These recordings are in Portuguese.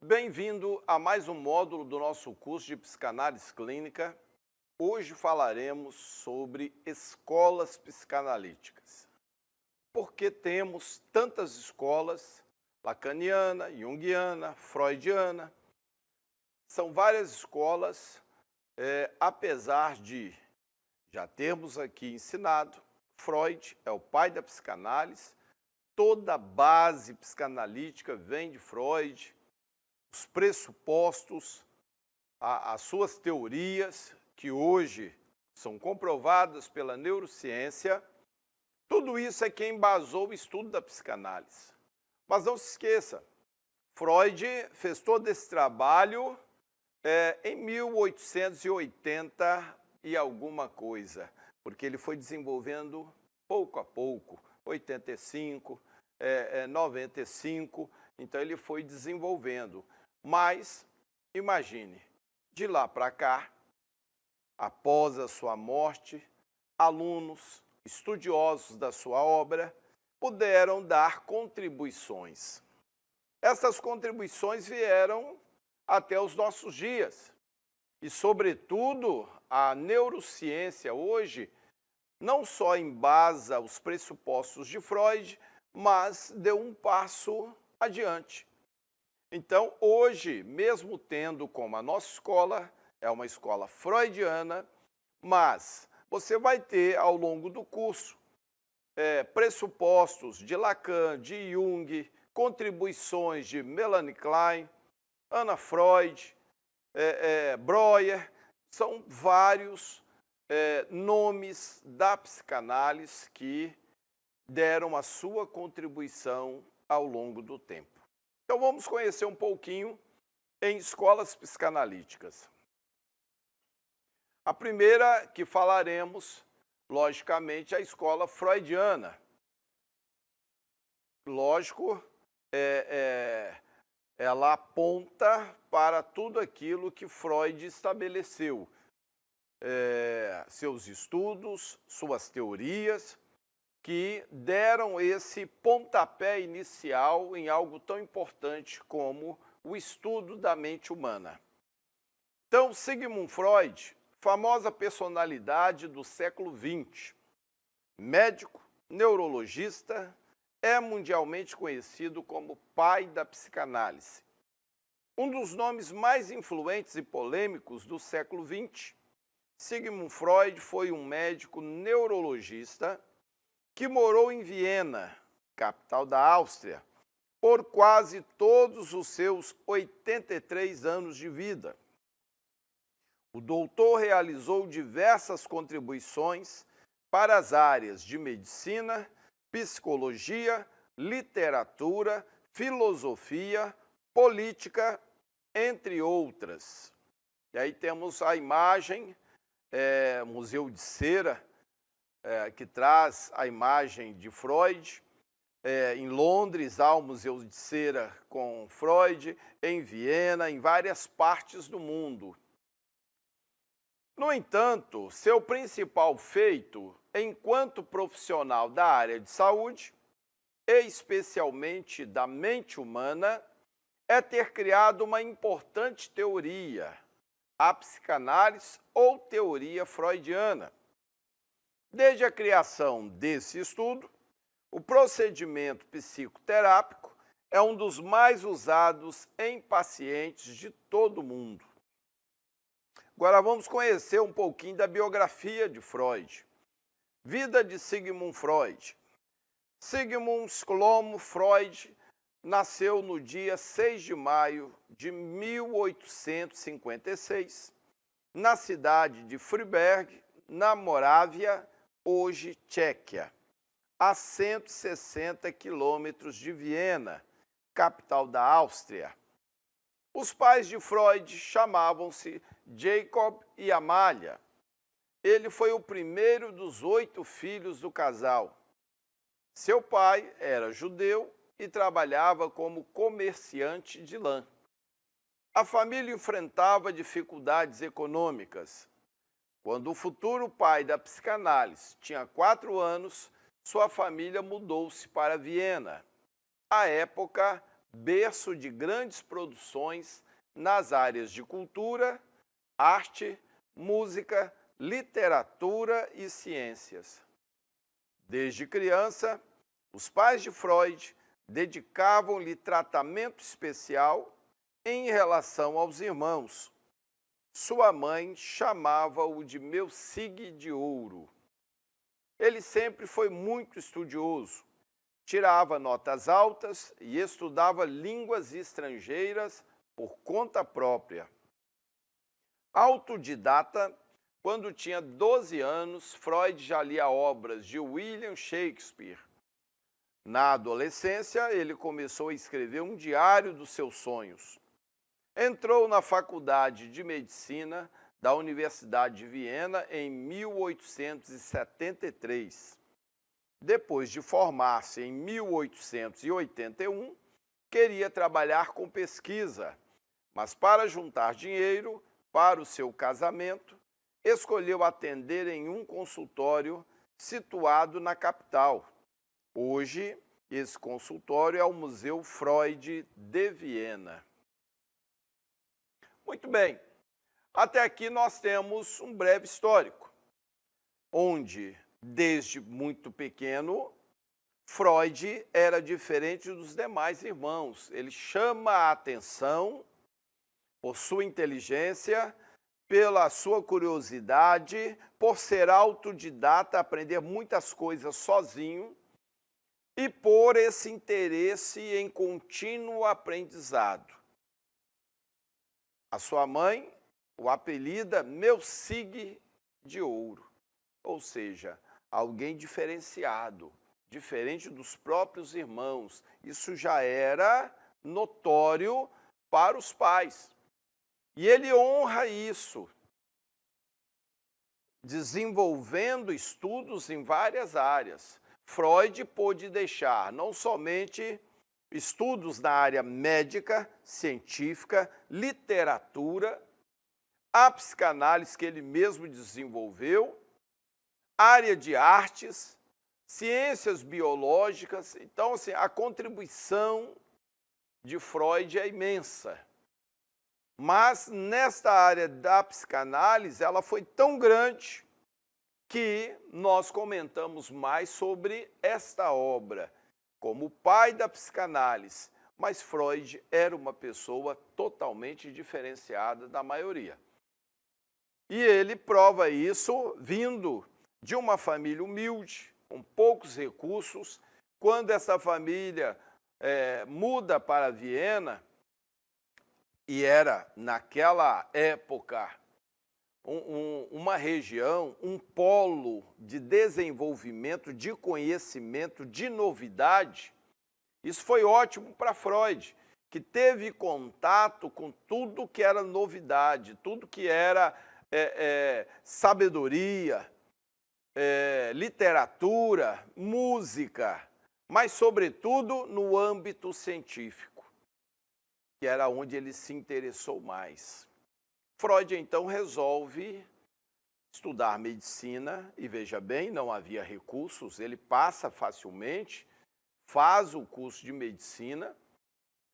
Bem-vindo a mais um módulo do nosso curso de Psicanálise Clínica. Hoje falaremos sobre escolas psicanalíticas. Por que temos tantas escolas? Lacaniana, Jungiana, Freudiana. São várias escolas, apesar de já termos aqui ensinado, Freud é o pai da psicanálise, toda a base psicanalítica vem de Freud, os pressupostos, as suas teorias, que hoje são comprovadas pela neurociência, tudo isso é quem embasou o estudo da psicanálise. Mas não se esqueça, Freud fez todo esse trabalho em 1880 e alguma coisa, porque ele foi desenvolvendo pouco a pouco, 85, 95, então ele foi desenvolvendo. Mas, imagine, de lá para cá, após a sua morte, alunos, estudiosos da sua obra, puderam dar contribuições. Essas contribuições vieram até os nossos dias. E, sobretudo, a neurociência hoje não só embasa os pressupostos de Freud, mas deu um passo adiante. Então, hoje, mesmo tendo como a nossa escola, é uma escola freudiana, mas você vai ter, ao longo do curso, pressupostos de Lacan, de Jung, contribuições de Melanie Klein, Anna Freud, Breuer, são vários nomes da psicanálise que deram a sua contribuição ao longo do tempo. Então vamos conhecer um pouquinho em escolas psicanalíticas. A primeira que falaremos, logicamente, é a escola freudiana. Lógico, ela aponta para tudo aquilo que Freud estabeleceu. Seus estudos, suas teorias, que deram esse pontapé inicial em algo tão importante como o estudo da mente humana. Então, Sigmund Freud, famosa personalidade do século XX, médico, neurologista, é mundialmente conhecido como pai da psicanálise. Um dos nomes mais influentes e polêmicos do século XX, Sigmund Freud foi um médico neurologista que morou em Viena, capital da Áustria, por quase todos os seus 83 anos de vida. O doutor realizou diversas contribuições para as áreas de medicina, psicologia, literatura, filosofia, política, entre outras. E aí temos a imagem, Museu de Cera, que traz a imagem de Freud. Em Londres há o Museu de Cera com Freud, em Viena, em várias partes do mundo. No entanto, seu principal feito, enquanto profissional da área de saúde, e especialmente da mente humana, é ter criado uma importante teoria, a psicanálise ou teoria freudiana. Desde a criação desse estudo, o procedimento psicoterápico é um dos mais usados em pacientes de todo o mundo. Agora vamos conhecer um pouquinho da biografia de Freud. Vida de Sigmund Freud. Sigmund Shlomo Freud nasceu no dia 6 de maio de 1856, na cidade de Freiberg, na Morávia, hoje Tchequia, a 160 quilômetros de Viena, capital da Áustria. Os pais de Freud chamavam-se Jacob e Amália. Ele foi o primeiro dos 8 filhos do casal. Seu pai era judeu e trabalhava como comerciante de lã. A família enfrentava dificuldades econômicas. Quando o futuro pai da psicanálise tinha 4 anos, sua família mudou-se para Viena. À época, berço de grandes produções nas áreas de cultura, arte, música, literatura e ciências. Desde criança, os pais de Freud dedicavam-lhe tratamento especial em relação aos irmãos. Sua mãe chamava-o de meu sigue de ouro. Ele sempre foi muito estudioso, tirava notas altas e estudava línguas estrangeiras por conta própria. Autodidata, quando tinha 12 anos, Freud já lia obras de William Shakespeare. Na adolescência, ele começou a escrever um diário dos seus sonhos. Entrou na Faculdade de Medicina da Universidade de Viena em 1873. Depois de formar-se em 1881, queria trabalhar com pesquisa, mas para juntar dinheiro para o seu casamento, escolheu atender em um consultório situado na capital. Hoje, esse consultório é o Museu Freud de Viena. Muito bem, até aqui nós temos um breve histórico, onde, desde muito pequeno, Freud era diferente dos demais irmãos. Ele chama a atenção por sua inteligência, pela sua curiosidade, por ser autodidata, aprender muitas coisas sozinho, e por esse interesse em contínuo aprendizado. A sua mãe o apelida meu sigue de ouro, ou seja, alguém diferenciado, diferente dos próprios irmãos. Isso já era notório para os pais. E ele honra isso, desenvolvendo estudos em várias áreas. Freud pôde deixar não somente estudos na área médica, científica, literatura, a psicanálise que ele mesmo desenvolveu, área de artes, ciências biológicas. Então, assim, a contribuição de Freud é imensa. Mas nesta área da psicanálise, ela foi tão grande que nós comentamos mais sobre esta obra, como o pai da psicanálise. Mas Freud era uma pessoa totalmente diferenciada da maioria. E ele prova isso vindo de uma família humilde, com poucos recursos. Quando essa família muda para Viena, e era, naquela época, uma região, um polo de desenvolvimento, de conhecimento, de novidade. Isso foi ótimo para Freud, que teve contato com tudo que era novidade, tudo que era sabedoria, literatura, música, mas, sobretudo, no âmbito científico, que era onde ele se interessou mais. Freud, então, resolve estudar medicina e, veja bem, não havia recursos, ele passa facilmente, faz o curso de medicina,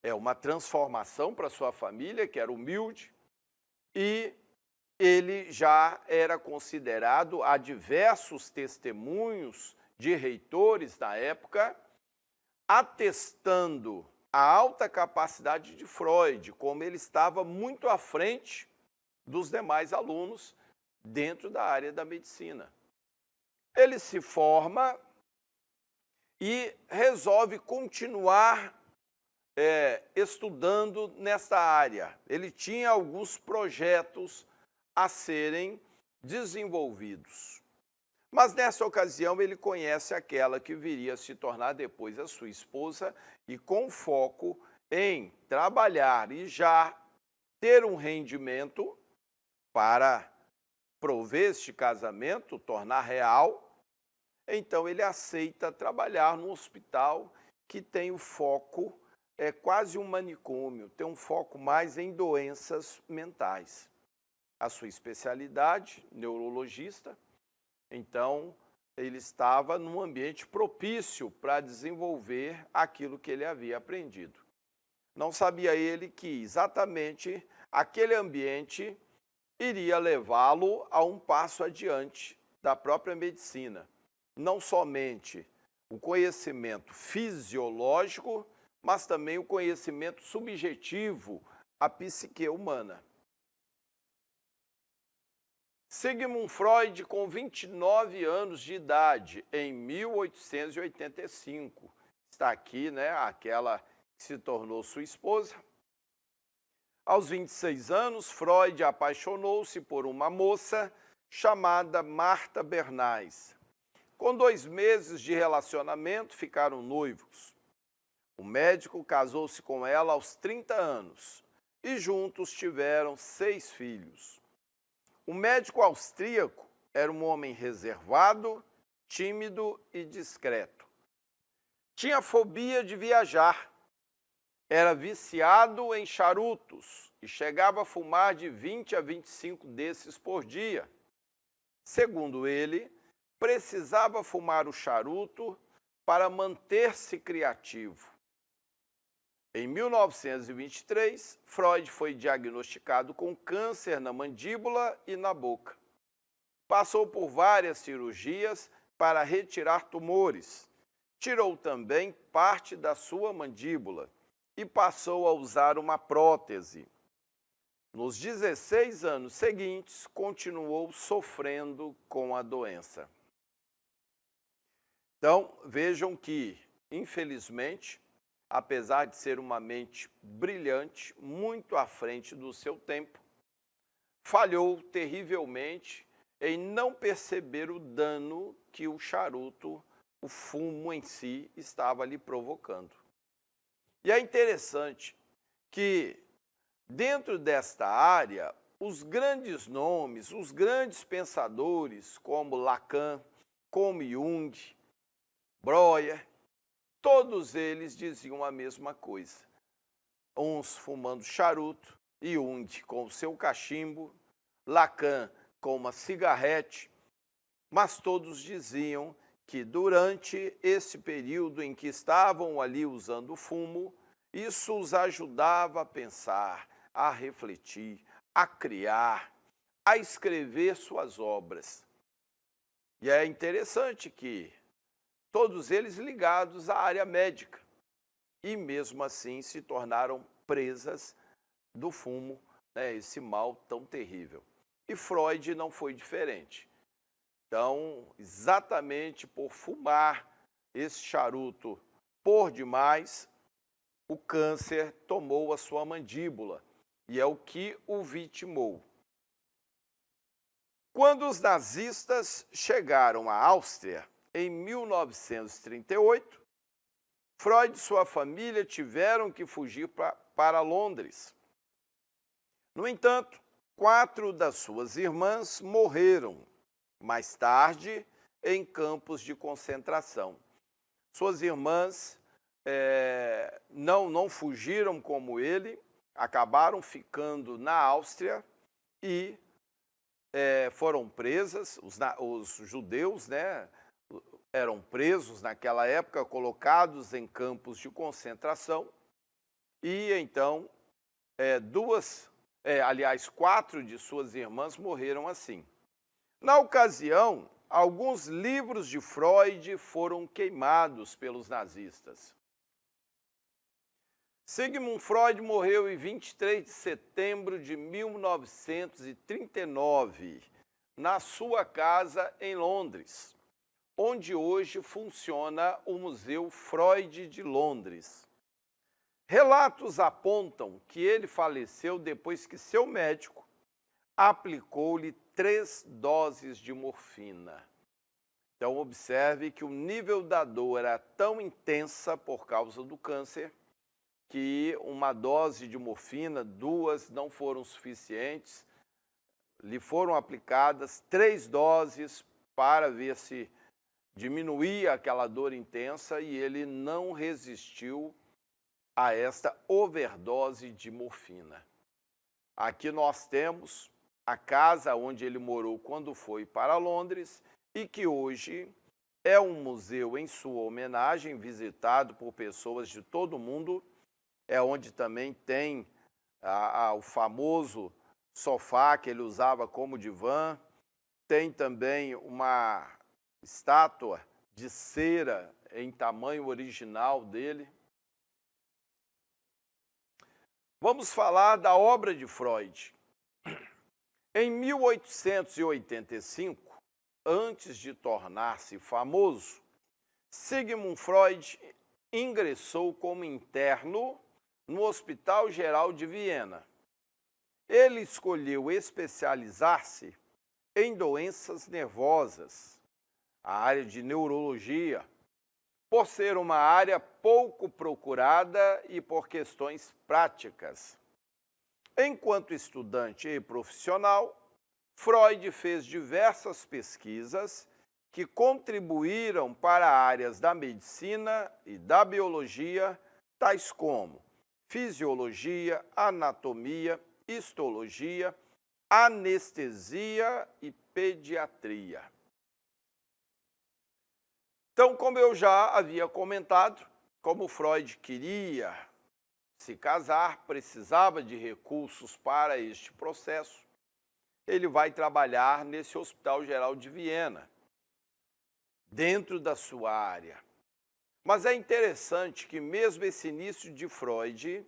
é uma transformação para sua família, que era humilde, e ele já era considerado, há diversos testemunhos de reitores na época, atestando a alta capacidade de Freud, como ele estava muito à frente dos demais alunos dentro da área da medicina. Ele se forma e resolve continuar estudando nessa área. Ele tinha alguns projetos a serem desenvolvidos. Mas nessa ocasião ele conhece aquela que viria a se tornar depois a sua esposa e, com foco em trabalhar e já ter um rendimento para prover este casamento, tornar real, então ele aceita trabalhar num hospital que tem o foco, é quase um manicômio, tem um foco mais em doenças mentais. A sua especialidade, neurologista, então ele estava num ambiente propício para desenvolver aquilo que ele havia aprendido. Não sabia ele que exatamente aquele ambiente iria levá-lo a um passo adiante da própria medicina. Não somente o conhecimento fisiológico, mas também o conhecimento subjetivo, a psique humana. Sigmund Freud, com 29 anos de idade, em 1885, está aqui, né, aquela que se tornou sua esposa. Aos 26 anos, Freud apaixonou-se por uma moça chamada Martha Bernays. Com 2 meses de relacionamento, ficaram noivos. O médico casou-se com ela aos 30 anos e juntos tiveram 6 filhos. O médico austríaco era um homem reservado, tímido e discreto. Tinha fobia de viajar, era viciado em charutos e chegava a fumar de 20 a 25 desses por dia. Segundo ele, precisava fumar o charuto para manter-se criativo. Em 1923, Freud foi diagnosticado com câncer na mandíbula e na boca. Passou por várias cirurgias para retirar tumores. Tirou também parte da sua mandíbula e passou a usar uma prótese. Nos 16 anos seguintes, continuou sofrendo com a doença. Então, vejam que, infelizmente, apesar de ser uma mente brilhante, muito à frente do seu tempo, falhou terrivelmente em não perceber o dano que o charuto, o fumo em si, estava lhe provocando. E é interessante que, dentro desta área, os grandes nomes, os grandes pensadores, como Lacan, como Jung, Breuer, todos eles diziam a mesma coisa. Uns fumando charuto, Jung com o seu cachimbo, Lacan com uma cigarrete, mas todos diziam que durante esse período em que estavam ali usando fumo, isso os ajudava a pensar, a refletir, a criar, a escrever suas obras. E é interessante que todos eles ligados à área médica, e mesmo assim se tornaram presas do fumo, né, esse mal tão terrível. E Freud não foi diferente. Então, exatamente por fumar esse charuto por demais, o câncer tomou a sua mandíbula, e é o que o vitimou. Quando os nazistas chegaram à Áustria, em 1938, Freud e sua família tiveram que fugir para Londres. No entanto, 4 das suas irmãs morreram, mais tarde, em campos de concentração. Suas irmãs não fugiram como ele, acabaram ficando na Áustria e foram presas. Os judeus, né, eram presos naquela época, colocados em campos de concentração, e então 4 de suas irmãs morreram assim. Na ocasião, alguns livros de Freud foram queimados pelos nazistas. Sigmund Freud morreu em 23 de setembro de 1939, na sua casa em Londres, onde hoje funciona o Museu Freud de Londres. Relatos apontam que ele faleceu depois que seu médico aplicou-lhe 3 doses de morfina. Então, observe que o nível da dor era tão intensa por causa do câncer que uma dose de morfina, 2 não foram suficientes. Lhe foram aplicadas 3 doses para ver se diminuía aquela dor intensa, e ele não resistiu a esta overdose de morfina. Aqui nós temos a casa onde ele morou quando foi para Londres e que hoje é um museu em sua homenagem, visitado por pessoas de todo o mundo, é onde também tem o famoso sofá que ele usava como divã. Tem também uma estátua de cera em tamanho original dele. Vamos falar da obra de Freud. Em 1885, antes de tornar-se famoso, Sigmund Freud ingressou como interno no Hospital Geral de Viena. Ele escolheu especializar-se em doenças nervosas, a área de neurologia, por ser uma área pouco procurada e por questões práticas. Enquanto estudante e profissional, Freud fez diversas pesquisas que contribuíram para áreas da medicina e da biologia, tais como fisiologia, anatomia, histologia, anestesia e pediatria. Então, como eu já havia comentado, como Freud queria se casar, precisava de recursos para este processo, ele vai trabalhar nesse Hospital Geral de Viena, dentro da sua área. Mas é interessante que mesmo esse início de Freud,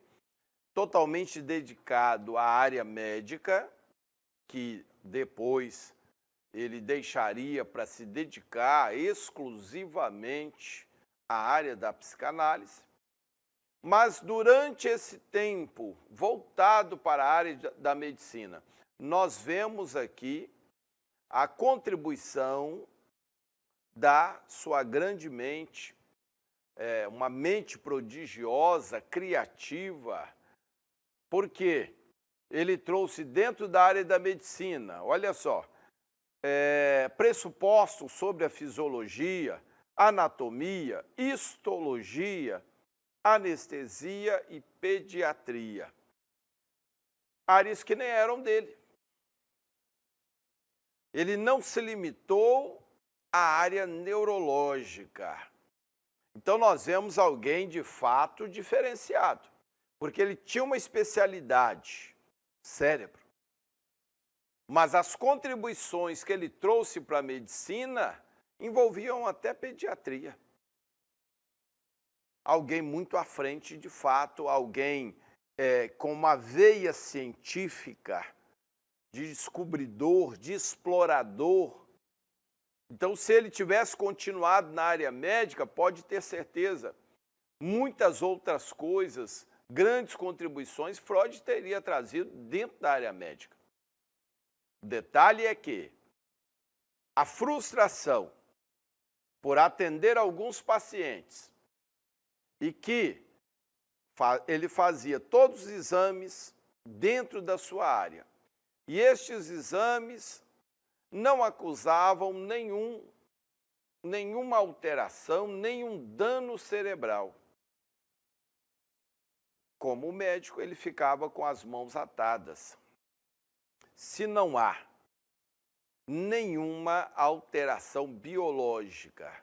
totalmente dedicado à área médica, que depois ele deixaria para se dedicar exclusivamente à área da psicanálise, mas durante esse tempo voltado para a área da medicina, nós vemos aqui a contribuição da sua grande mente, uma mente prodigiosa, criativa, porque ele trouxe dentro da área da medicina, olha só, pressupostos sobre a fisiologia, anatomia, histologia, anestesia e pediatria. Áreas que nem eram dele. Ele não se limitou à área neurológica. Então nós vemos alguém de fato diferenciado, porque ele tinha uma especialidade, cérebro. Mas as contribuições que ele trouxe para a medicina envolviam até pediatria. Alguém muito à frente, de fato, alguém com uma veia científica, de descobridor, de explorador. Então, se ele tivesse continuado na área médica, pode ter certeza, muitas outras coisas, grandes contribuições, Freud teria trazido dentro da área médica. O detalhe é que a frustração por atender alguns pacientes e que ele fazia todos os exames dentro da sua área, e estes exames não acusavam nenhuma alteração, nenhum dano cerebral. Como médico, ele ficava com as mãos atadas. Se não há nenhuma alteração biológica,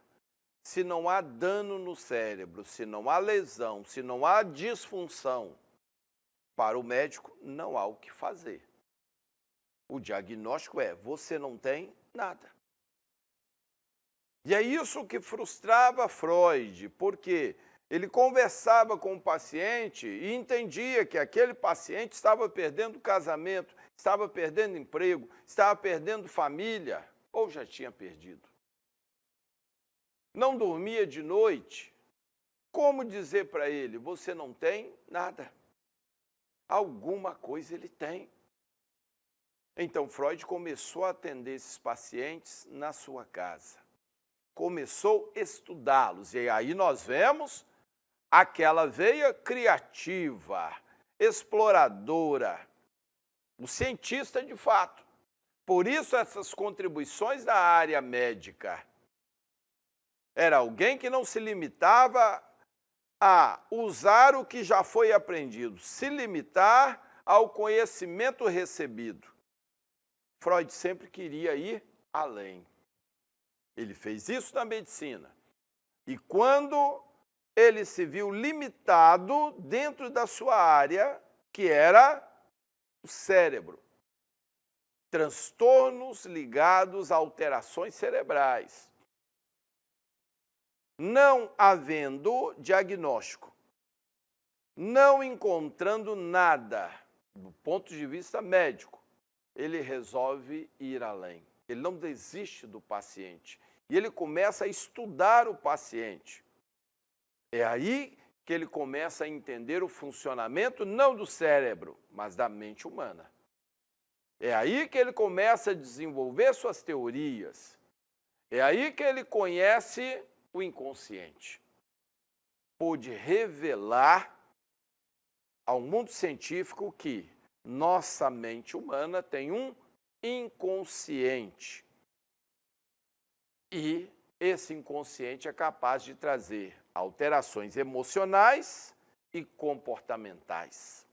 se não há dano no cérebro, se não há lesão, se não há disfunção, para o médico não há o que fazer. O diagnóstico é: você não tem nada. E é isso que frustrava Freud, porque ele conversava com o paciente e entendia que aquele paciente estava perdendo casamento, estava perdendo emprego, estava perdendo família, ou já tinha perdido. Não dormia de noite. Como dizer para ele: você não tem nada? Alguma coisa ele tem. Então, Freud começou a atender esses pacientes na sua casa. Começou a estudá-los. E aí nós vemos aquela veia criativa, exploradora, o cientista de fato. Por isso essas contribuições da área médica. Era alguém que não se limitava a usar o que já foi aprendido, se limitar ao conhecimento recebido. Freud sempre queria ir além. Ele fez isso na medicina. E quando ele se viu limitado dentro da sua área, que era o cérebro. Transtornos ligados a alterações cerebrais. Não havendo diagnóstico, não encontrando nada do ponto de vista médico, ele resolve ir além. Ele não desiste do paciente e ele começa a estudar o paciente. É aí que ele começa a entender o funcionamento não do cérebro, mas da mente humana. É aí que ele começa a desenvolver suas teorias. É aí que ele conhece o inconsciente. Pôde revelar ao mundo científico que nossa mente humana tem um inconsciente. E esse inconsciente é capaz de trazer alterações emocionais e comportamentais.